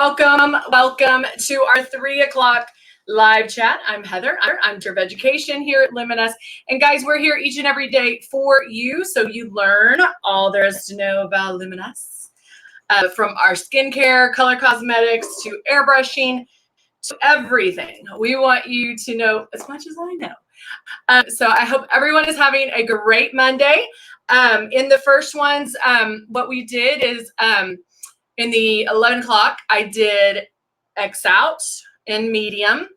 Welcome to our 3 o'clock live chat. I'm Heather. I'm Director of Education here at Luminess. And guys, we're here each and every day for you, so you learn all there is to know about Luminess. From our skincare, color cosmetics, to airbrushing, to everything. We want you to know as much as I know. So I hope everyone is having a great Monday. In the first ones, what we did is in the 11 o'clock, I did X out in medium.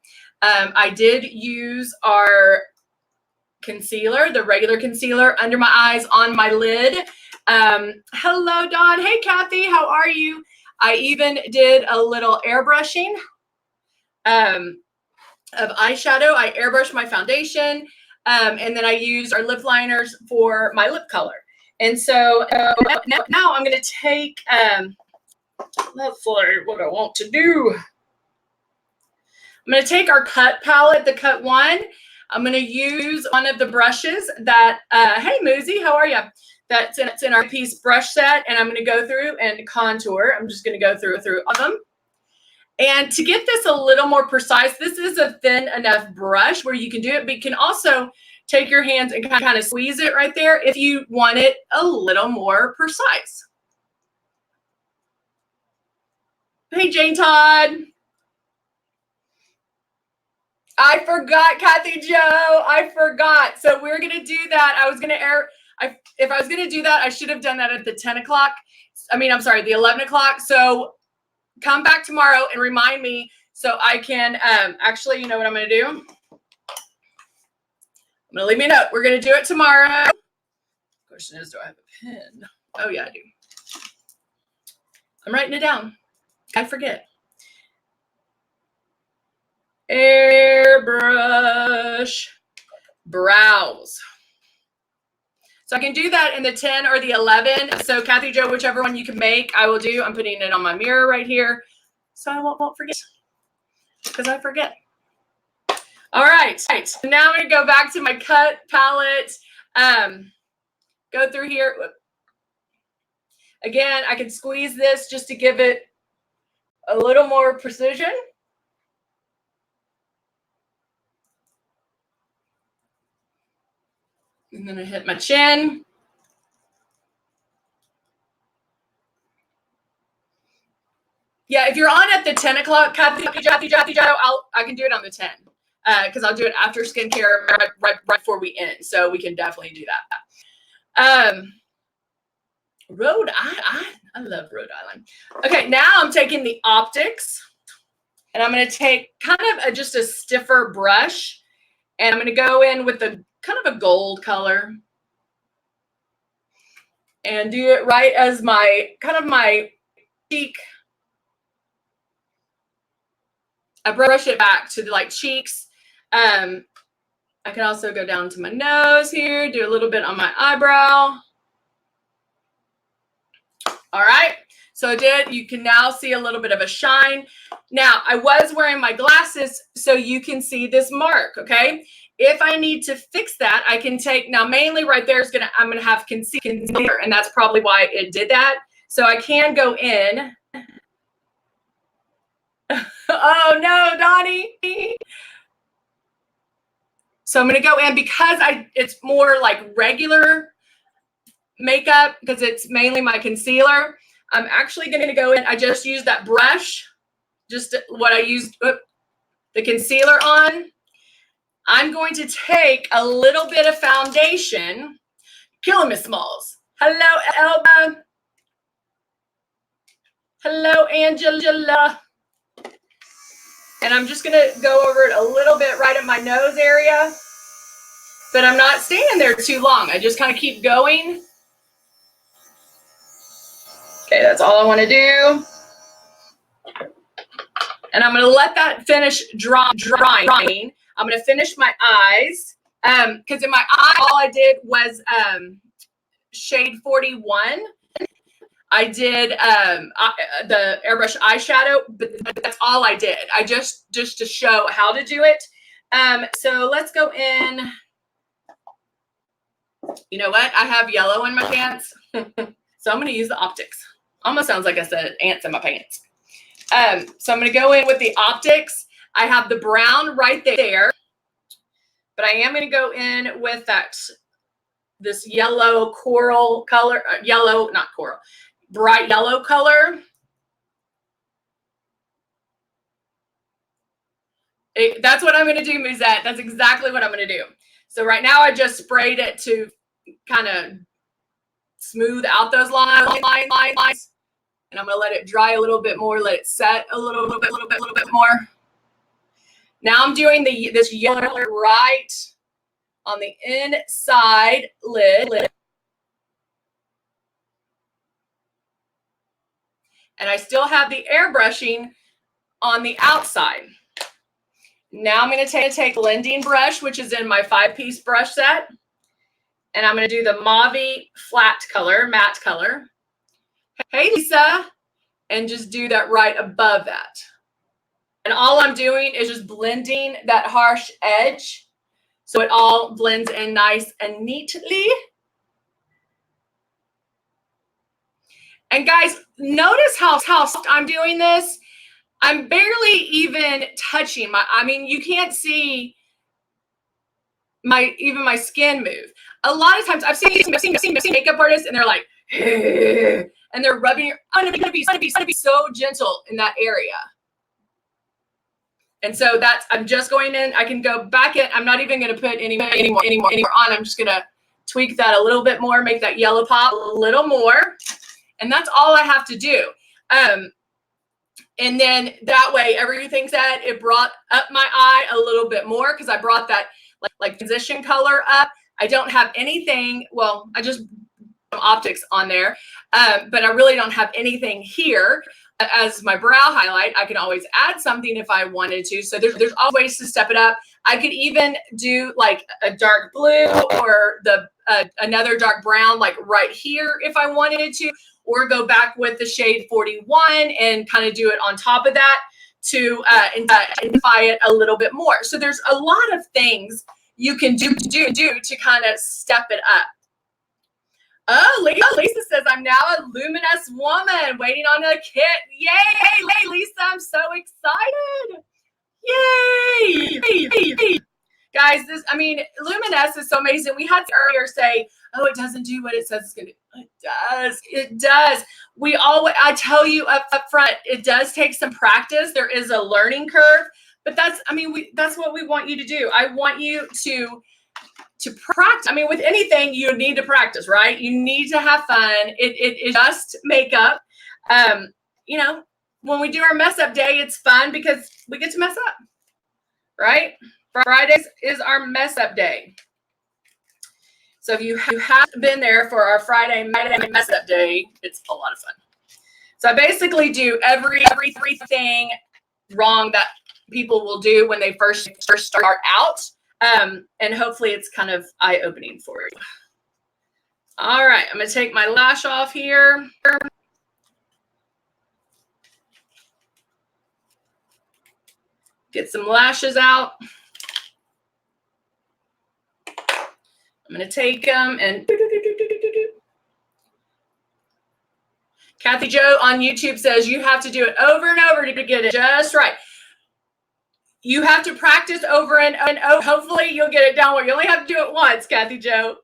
I did use our concealer, the regular concealer, under my eyes, on my lid. Hello, Dawn. Hey, Kathy. How are you? I even did a little airbrushing of eyeshadow. I airbrushed my foundation, and then I used our lip liners for my lip color. And so now I'm going to take, let's see what I want to do. I'm going to take our cut palette, the cut one. I'm going to use one of the brushes that, hey, Muzi, how are you? That's in our piece brush set, and I'm going to go through and contour. I'm just going to go through all of them. And to get this a little more precise, this is a thin enough brush where you can do it, but you can also take your hands and kind of squeeze it right there if you want it a little more precise. Hey, Jane Todd. I forgot, Kathy Joe. I forgot. So we're going to do that. If I was going to do that, I should have done that at the 10 o'clock. I'm sorry, the 11 o'clock. So come back tomorrow and remind me so I can, actually, you know what I'm going to do? I'm going to leave me a note. We're going to do it tomorrow. Question is, do I have a pen? Oh, yeah, I do. I'm writing it down. I forget. Airbrush brows. So I can do that in the 10 or the 11. So Kathy Joe, whichever one you can make, I will do. I'm putting it on my mirror right here so I won't forget, because I forget. All right. So now I'm going to go back to my cut palette. Go through here. Again, I can squeeze this just to give it a little more precision. And then I hit my chin. Yeah, if you're on at the 10 o'clock, Kathy, I can do it on the 10. Because I'll do it after skincare right before we end. So we can definitely do that. Rhode Island. I love Rhode Island. Okay, now I'm taking the optics. And I'm going to take kind of just a stiffer brush. And I'm going to go in with a kind of a gold color. And do it right as my cheek. I brush it back to the cheeks. I can also go down to my nose here, do a little bit on my eyebrow. All right. So you can now see a little bit of a shine. Now, I was wearing my glasses so you can see this mark, okay? If I need to fix that, I can take, now mainly right there I'm going to have concealer, and that's probably why it did that. So I can go in. Oh no, Donnie. So I'm going to go in because it's more like regular makeup because it's mainly my concealer. I'm actually going to go in. I just used that brush, just what I used the concealer on. I'm going to take a little bit of foundation. Killing Miss Smalls. Hello, Elba. Hello, Angela. And I'm just going to go over it a little bit right at my nose area. But I'm not staying there too long. I just kind of keep going. Okay, that's all I want to do. And I'm going to let that finish drying. I'm going to finish my eyes. Because in my eye, all I did was shade 41. I did the airbrush eyeshadow, but that's all I did. I just to show how to do it. So let's go in. You know what? I have yellow in my pants. So I'm going to use the optics. Almost sounds like I said ants in my pants. So I'm going to go in with the Optics. I have the brown right there, but I am going to go in with this yellow coral color, yellow, not coral, bright yellow color. That's what I'm going to do, Musette. That's exactly what I'm going to do. So right now I just sprayed it to kind of smooth out those lines. And I'm going to let it dry a little bit more, let it set a little bit more. Now I'm doing this yellow right on the inside lid. And I still have the airbrushing on the outside. Now I'm going to take blending brush, which is in my 5-piece brush set. And I'm going to do the mauve flat color, matte color. Hey, Lisa. And just do that right above that. And all I'm doing is just blending that harsh edge so it all blends in nice and neatly. And guys, notice how I'm doing this. I'm barely even touching I mean, you can't see even my skin move. A lot of times I've seen makeup artists and they're like, and they're rubbing your, I'm gonna be so gentle in that area. And so I'm just going in. I can go back in. I'm not even going to put any more on. I'm just going to tweak that a little bit more, make that yellow pop a little more. And that's all I have to do. And then that way, everything's set. It brought up my eye a little bit more because I brought that like transition color up. I don't have anything. Well, I just some Optics on there, but I really don't have anything here as my brow highlight. I can always add something if I wanted to. So there's always ways to step it up. I could even do like a dark blue or another dark brown, like right here if I wanted to, or go back with the shade 41 and kind of do it on top of that to intensify it a little bit more. So there's a lot of things you can do to kind of step it up. Oh, Lisa says, I'm now a Luminess woman waiting on a kit. Yay, Lisa, I'm so excited. Yay. Guys, Luminess is so amazing. We had earlier say, oh, it doesn't do what it says it's going to do. It does. I tell you up front, it does take some practice. There is a learning curve, but that's what we want you to do. I want you to practice. I mean, with anything, you need to practice, right? You need to have fun. It is just makeup. When we do our mess up day, it's fun because we get to mess up, right? Fridays is our mess up day. So if you haven't been there for our Friday mess up day, it's a lot of fun. So I basically do everything wrong that people will do when they first start out. And hopefully it's kind of eye-opening for you. All right, I'm going to take my lash off here. Get some lashes out. I'm going to take them and Kathy Jo on YouTube says you have to do it over and over to get it just right. You have to practice over and over. Hopefully you'll get it down where you only have to do it once, Kathy Jo.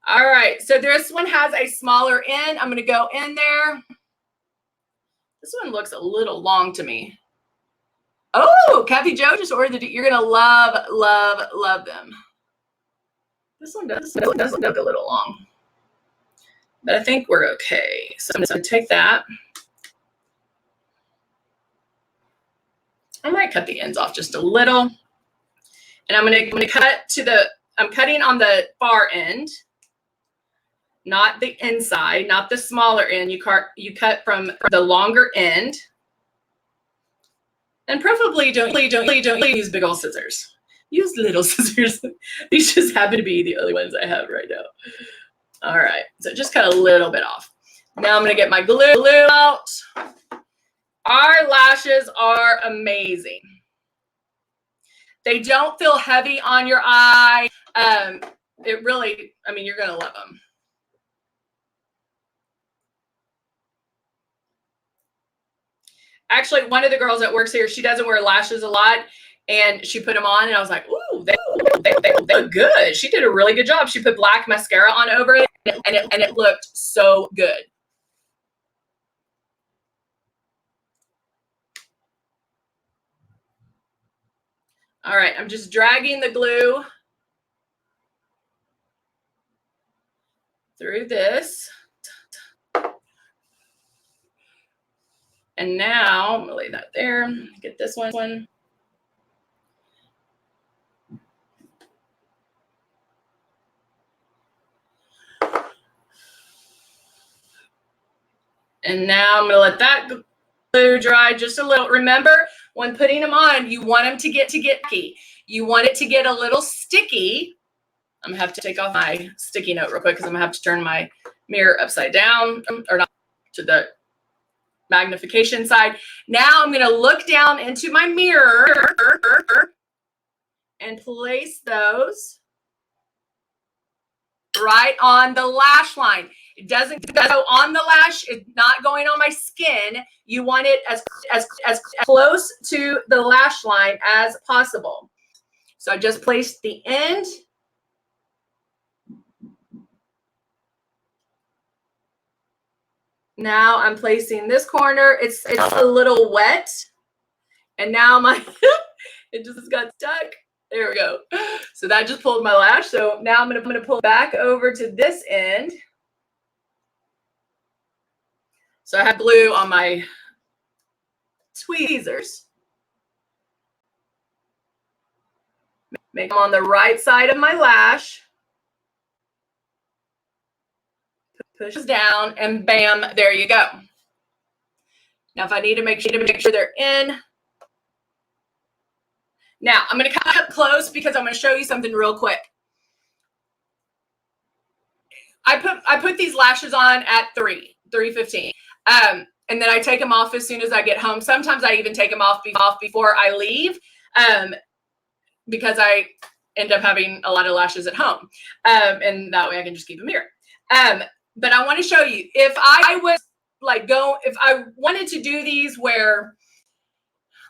All right, so this one has a smaller end. I'm going to go in there. This one looks a little long to me. Oh, Kathy Jo just ordered you're going to love them. This one does look a little long, but I think we're okay. So I'm just going to take that. I might cut the ends off just a little. And I'm going to cut I'm cutting on the far end, not the inside, not the smaller end. You cut from the longer end. And preferably don't use big old scissors. Use little scissors. These just happen to be the only ones I have right now. All right, so just cut a little bit off. Now I'm going to get my glue out. Our lashes are amazing. They don't feel heavy on your eye. It really, you're going to love them. Actually, one of the girls that works here, she doesn't wear lashes a lot, and she put them on, and I was like, ooh, they look good. She did a really good job. She put black mascara on over it, and it looked so good. All right, I'm just dragging the glue through this. And now I'm gonna lay that there, get this one. And now I'm gonna let that glue dry just a little. Remember, when putting them on, you want them to get sticky. You want it to get a little sticky. I'm gonna have to take off my sticky note real quick because I'm gonna have to turn my mirror upside down, or not, to the magnification side. Now I'm gonna look down into my mirror and place those right on the lash line. It doesn't go on the lash. It's not going on my skin. You want it as close to the lash line as possible. So I just placed the end. Now I'm placing this corner. It's a little wet. And now my, it just got stuck. There we go. So that just pulled my lash. So now I'm going to pull back over to this end. So I have glue on my tweezers. Make them on the right side of my lash. Push down and bam, there you go. Now if I need to make sure they're in. Now I'm going to come up close because I'm going to show you something real quick. I put these lashes on at 3:15. And then I take them off as soon as I get home. Sometimes I even take them off before I leave, because I end up having a lot of lashes at home. And that way I can just keep them here. But I want to show you, if I was like if I wanted to do these where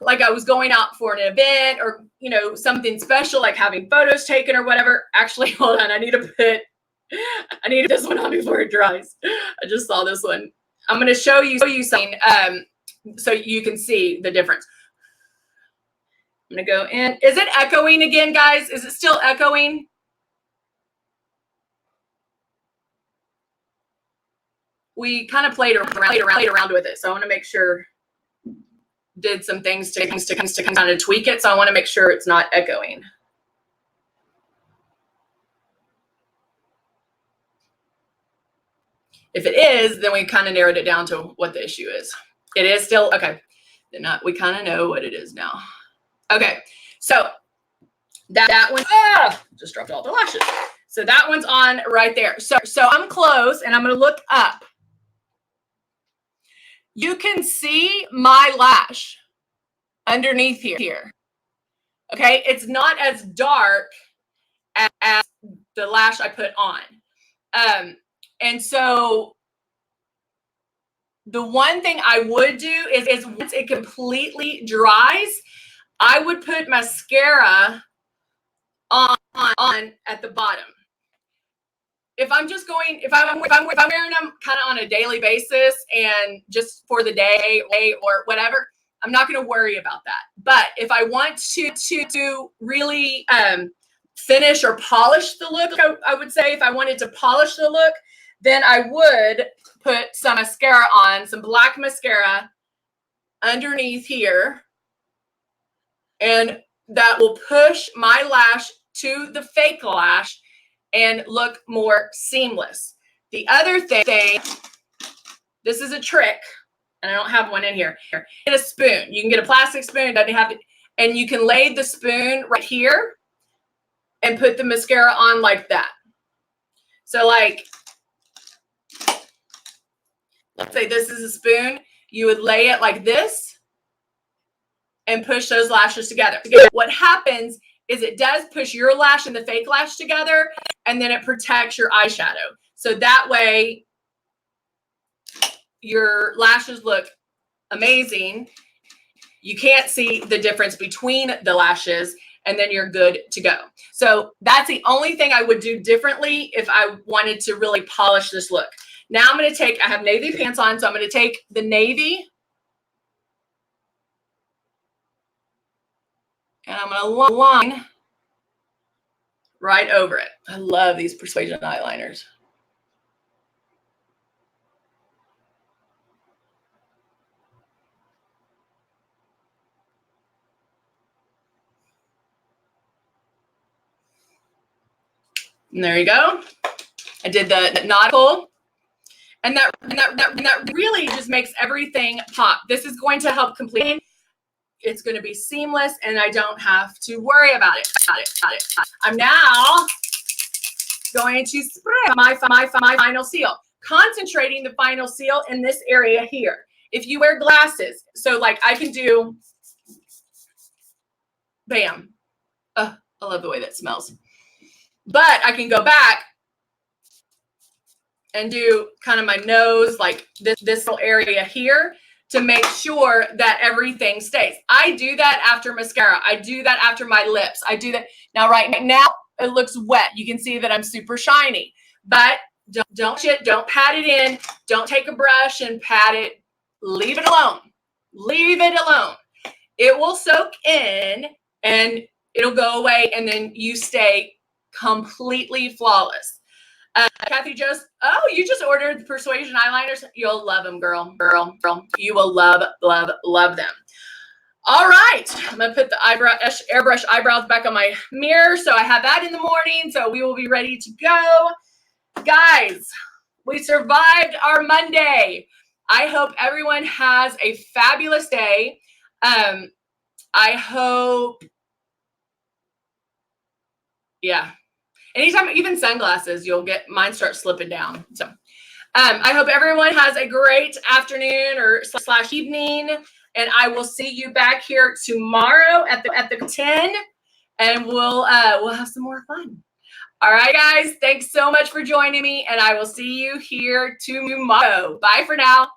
like I was going out for an event or, you know, something special, like having photos taken or whatever. Actually, hold on. I need to put this one on before it dries. I just saw this one. I'm going to show you something so you can see the difference. I'm going to go in. Is it echoing again, guys? Is it still echoing? We kind of played around with it. So I want to make sure, did some things to kind of tweak it. So I want to make sure it's not echoing. If it is, then we kind of narrowed it down to what the issue is. It is still, okay. We kind of know what it is now. Okay, so that one, just dropped all the lashes. So that one's on right there. So I'm close and I'm going to look up. You can see my lash underneath here. Okay, it's not as dark as the lash I put on. And so the one thing I would do is once it completely dries, I would put mascara on at the bottom. If I'm just going, if I'm wearing them kind of on a daily basis and just for the day or whatever, I'm not going to worry about that. But if I want to really finish or polish the look, I would say if I wanted to polish the look, then I would put some mascara on, some black mascara underneath here. And that will push my lash to the fake lash and look more seamless. The other thing, this is a trick, and I don't have one in here. Get a spoon. You can get a plastic spoon, doesn't have it, and you can lay the spoon right here and put the mascara on like that. So like, let's say this is a spoon. You would lay it like this and push those lashes together. What happens is it does push your lash and the fake lash together, and then it protects your eyeshadow. So that way your lashes look amazing You can't see the difference between the lashes, and then you're good to go. So that's the only thing I would do differently if I wanted to really polish this look. Now I'm going to take, I have navy pants on, so I'm going to take the navy and I'm going to line right over it. I love these Persuasion eyeliners. And there you go. I did the nautical, and that really just makes everything pop. This is going to help complete. It's going to be seamless, and I don't have to worry about it. I'm now going to spray my final seal, concentrating the final seal in this area here. If you wear glasses, so like I can do, bam. I love the way that smells. But I can go back and do kind of my nose, like this little area here, to make sure that everything stays. I do that after mascara. I do that after my lips. I do that. Now, right now, it looks wet. You can see that I'm super shiny. But don't pat it in. Don't take a brush and pat it. Leave it alone. Leave it alone. It will soak in, and it'll go away, and then you stay completely flawless. Kathy you just ordered the Persuasion eyeliners. You'll love them, girl. You will love them. All right, I'm gonna put the airbrush eyebrows back on my mirror, so I have that in the morning, so we will be ready to go. Guys, we survived our Monday. I hope everyone has a fabulous day. I hope, yeah. Anytime, even sunglasses, you'll get mine start slipping down. So I hope everyone has a great afternoon or / evening, and I will see you back here tomorrow at the 10, and we'll have some more fun. All right, guys, thanks so much for joining me, and I will see you here tomorrow. Bye for now.